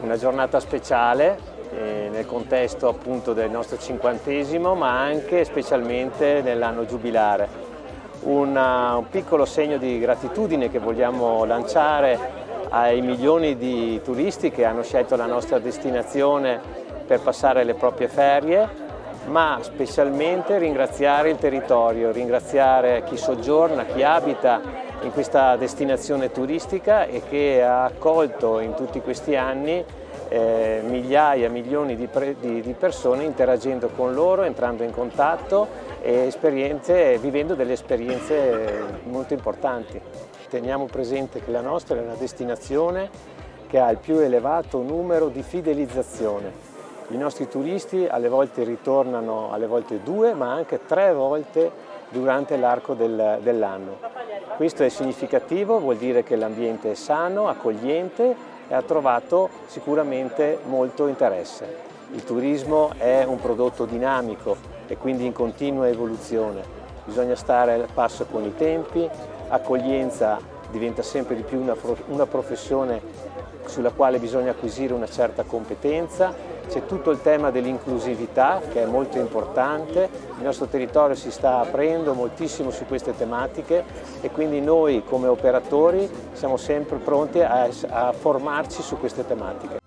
Una giornata speciale nel contesto appunto del nostro 50°, ma anche e specialmente nell'anno giubilare. Un piccolo segno di gratitudine che vogliamo lanciare ai milioni di turisti che hanno scelto la nostra destinazione per passare le proprie ferie, ma specialmente ringraziare il territorio, ringraziare chi soggiorna, chi abita in questa destinazione turistica e che ha accolto in tutti questi anni migliaia, milioni di persone, interagendo con loro, entrando in contatto e vivendo delle esperienze molto importanti. Teniamo presente che la nostra è una destinazione che ha il più elevato numero di fidelizzazione. I nostri turisti alle volte ritornano, alle volte 2, ma anche 3 volte durante l'arco dell'anno. Questo è significativo, vuol dire che l'ambiente è sano, accogliente e ha trovato sicuramente molto interesse. Il turismo è un prodotto dinamico e quindi in continua evoluzione. Bisogna stare al passo con i tempi, accoglienza diventa sempre di più una professione sulla quale bisogna acquisire una certa competenza. C'è tutto il tema dell'inclusività che è molto importante, il nostro territorio si sta aprendo moltissimo su queste tematiche e quindi noi come operatori siamo sempre pronti a formarci su queste tematiche.